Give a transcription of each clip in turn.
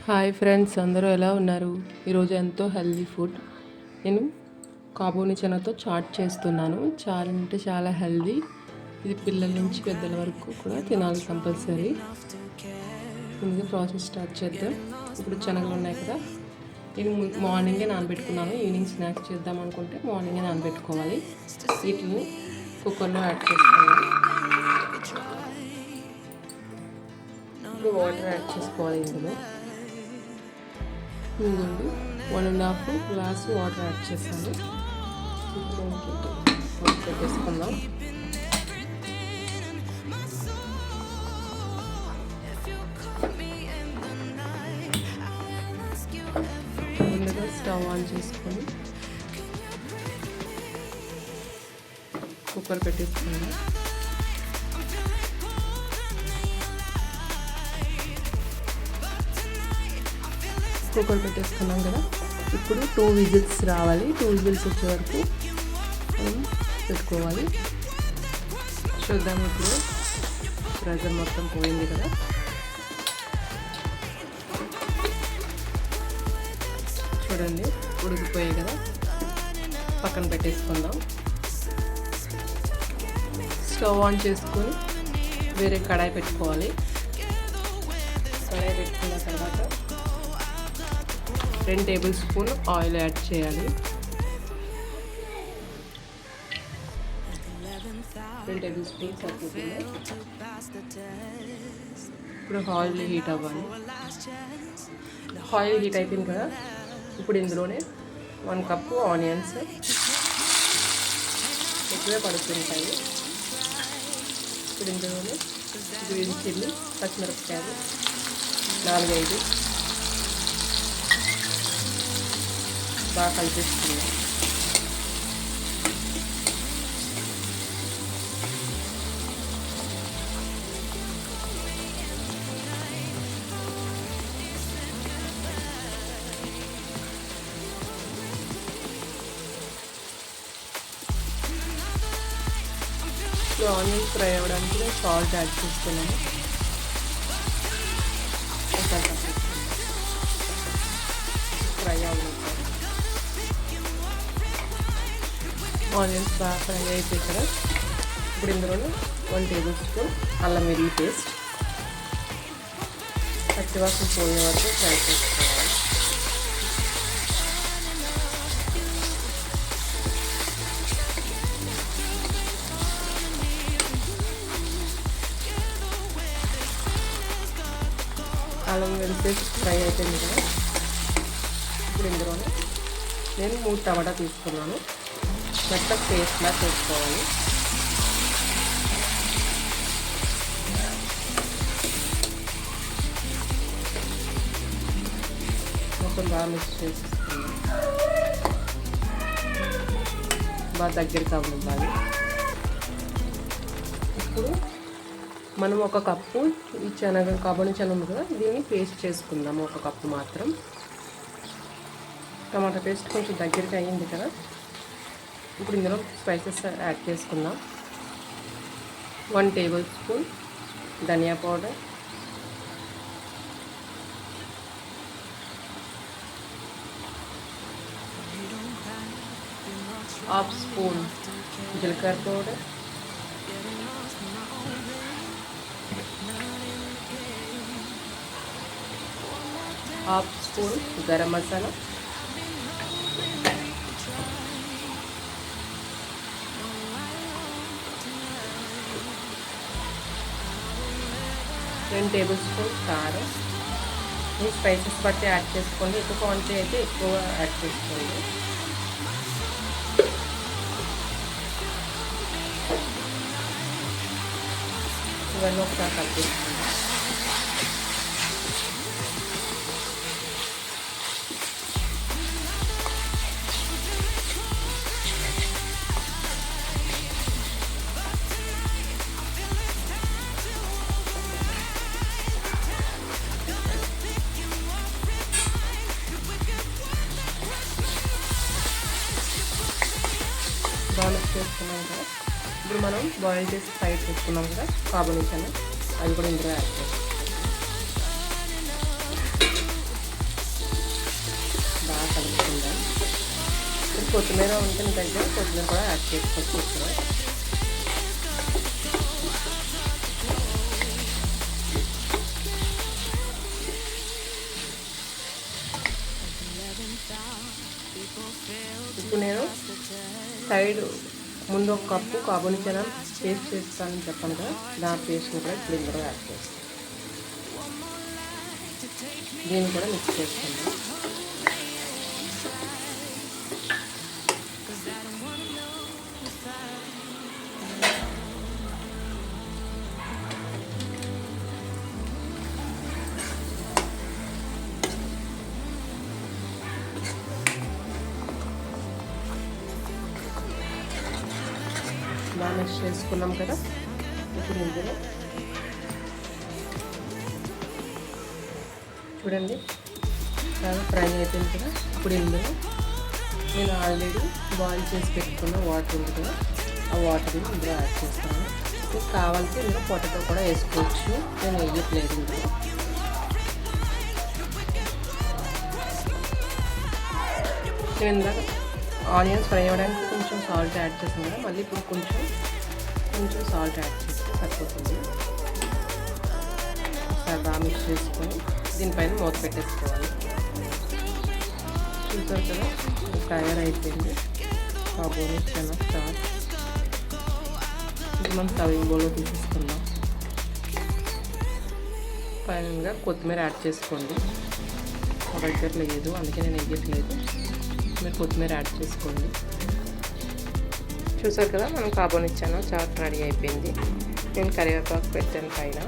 Hi friends, అందరూ ఎలా ఉన్నారు? ఈరోజు ఎంతో హెల్దీ ఫుడ్ నేను కాబూని చనాతో చాట్ చేస్తున్నాను. చాలా అంటే చాలా హెల్దీ. ఇది పిల్లల నుంచి పెద్దల వరకు కూడా తినాలి కంపల్సరీ. ముందుగా ప్రాసెస్ స్టార్ట్ చేద్దాం. ఇప్పుడు శనగలు ఉన్నాయి కదా, నేను మార్నింగే నానబెట్టుకున్నాను. ఈవినింగ్ స్నాక్స్ చేద్దాం అనుకుంటే మార్నింగే నానబెట్టుకోవాలి. వీటిని కుక్కర్లో యాడ్ చేసుకోవాలి. ఇప్పుడు వాటర్ యాడ్ చేసుకోవాలి. ఇందులో 1.5 గ్లాస్ వాటర్ యాడ్ చేస్తాను. పెట్టేసుకుందాం. ముందుగా స్టవ్ ఆన్ చేసుకొని కుక్కర్ పెట్టేసుకుందాం. కుక్కర్ పెట్టేసుకున్నాం కదా, ఇప్పుడు 2 విజిల్స్ రావాలి. 2 విజిల్స్ వచ్చే వరకు మనం పెట్టుకోవాలి. చూద్దాం. ఇప్పుడు ప్రెజర్ మొత్తం పోయింది కదా, చూడండి ఉడికిపోయాయి కదా, పక్కన పెట్టేసుకుందాం. స్టవ్ ఆన్ చేసుకొని వేరే కడాయి పెట్టుకోవాలి. కడాయి పెట్టుకున్న తర్వాత 2 టేబుల్ స్పూన్ ఆయిల్ యాడ్ చేయాలి. 2 టేబుల్ స్పూన్ సరిపోతుంది. ఇప్పుడు ఆయిల్ హీట్ అవ్వాలి. ఆయిల్ హీట్ అయిపోయింది కదా, ఇప్పుడు ఇందులోనే 1 కప్పు ఆనియన్స్ ఎక్కువే పడుతుంటాయి. ఇప్పుడు ఇందులోనే గ్రీన్ చిల్లీ, పచ్చిమిరపకాయలు 4-5 బాగా కలిపేసుకున్నాం. ఆనియన్స్ ఫ్రై అవ్వడానికి సాల్ట్ యాడ్ చేసుకున్నాము. ఫ్రై అవ్వాలి. ఆనియన్స్ బాగా ఫ్రై అయిపోయి కదా, ఇప్పుడు ఇందులో 1 టేబుల్ స్పూన్ అల్లం వెల్లుల్లి పేస్ట్ పచ్చివాసన పోయే వరకు ఫ్రై చేసుకోవాలి. అల్లం వెల్లుల్లి పేస్ట్ ఫ్రై అయిపోయింది కదా, ఇప్పుడు ఇందులో నేను 3 టమాటా తీసుకున్నాను. మొత్తం పేస్ట్లా చేసుకోవాలి. మొత్తం బాగా మిక్స్ చేసుకున్నాను. బాగా దగ్గరికి అవ్వాలి. ఇప్పుడు మనం 1 కప్పు ఈ కాబూని చనా ఉంది కదా, దీన్ని పేస్ట్ చేసుకుందాము. 1 కప్పు మాత్రం. టమాటా పేస్ట్ కొంచెం దగ్గరికి అయ్యింది కదా, ఇప్పుడు ఇందులో స్పైసెస్ యాడ్ చేసుకుందాం. 1 టేబుల్ స్పూన్ ధనియా పౌడర్, 1/2 స్పూన్ జీలకర్ర powder, 1/2 spoon garam masala, 2 table spoon కారం. ఈ స్పైసెస్ బట్టి యాడ్ చేసుకోండి. ఎక్కువ క్వాంటిటీ అయితే ఎక్కువ యాడ్ చేసుకోండి. ఇవన్నీ ఒకసారి కలిపేసుకోండి. బాగా మిక్స్ చేసుకున్నాం కదా, ఇప్పుడు మనం బాయిల్ చేసి ఫ్రై చేసుకున్నాం కదా కాబూని చనా, అది కూడా ఇందులో యాడ్ చేస్తాం. కొత్తిమీర ఉంటే మీ దగ్గర కొత్తిమీర కూడా యాడ్ చేసుకోవచ్చు ఇప్పుడు. ఇప్పుడు నేను సైడ్ ముందు ఒక కప్పు కాబోని చనా పేస్ట్ చేస్తానని చెప్పాను కదా, దాని పేస్ట్ని కూడా ఇప్పుడు ఇందులో యాడ్ చేస్తాను. దీన్ని కూడా మిక్స్ చేస్తాను. బాగా మిక్స్ చేసుకున్నాం కదా. ఇప్పుడు ఇందులో చూడండి బాగా ఫ్రై అయిపోయింది కదా. ఇప్పుడు ఇందులో నేను ఆల్రెడీ బాయిల్ చేసి పెట్టుకున్న వాటర్ ఉంది కదా, ఆ వాటర్ని ఇందులో యాడ్ చేస్తాను. మీకు కావాలంటే ఇందులో పొటాటో కూడా వేసుకోవచ్చు, నేను వేయట్లేదు ఇందులో. నేను ఇందాక ఆనియన్స్ ఫ్రై అవ్వడానికి కొంచెం సాల్ట్ యాడ్ చేసాను కదా, మళ్ళీ ఇప్పుడు కొంచెం సాల్ట్ యాడ్ చేస్తే సరిపోతుంది. ఒకసారి బాగా మిక్స్ చేసుకొని దీనిపైన మూత పెట్టేసుకోవాలి. చూసారు కదా తయారైపోయింది కాబోని చనా చాట్. ఇది మనం సర్వింగ్ బౌల్లో తీసేసుకుందాం. ఫైనల్గా కొత్తిమీర యాడ్ చేసుకోండి. మా దగ్గర లేదు అందుకే నేను వేయట్లేదు, మీరు కొత్తిమీర యాడ్ చేసుకోండి. చూసారు కదా మనం కాబోని చనా చాట్ రెడీ అయిపోయింది. నేను కరివేపాకు పెట్టాను పైన.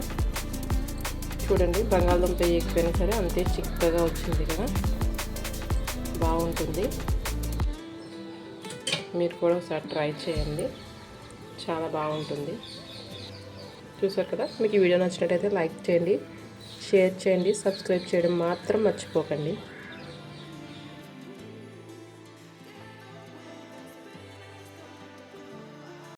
చూడండి బంగాళదుంప వేయకపోయినా సరే అంతే చిక్కగా వచ్చింది కదా, బాగుంటుంది. మీరు కూడా ఒకసారి ట్రై చేయండి, చాలా బాగుంటుంది. చూసారు కదా, మీకు ఈ వీడియో నచ్చినట్టయితే లైక్ చేయండి, షేర్ చేయండి, సబ్స్క్రైబ్ చేయడం మాత్రం మర్చిపోకండి.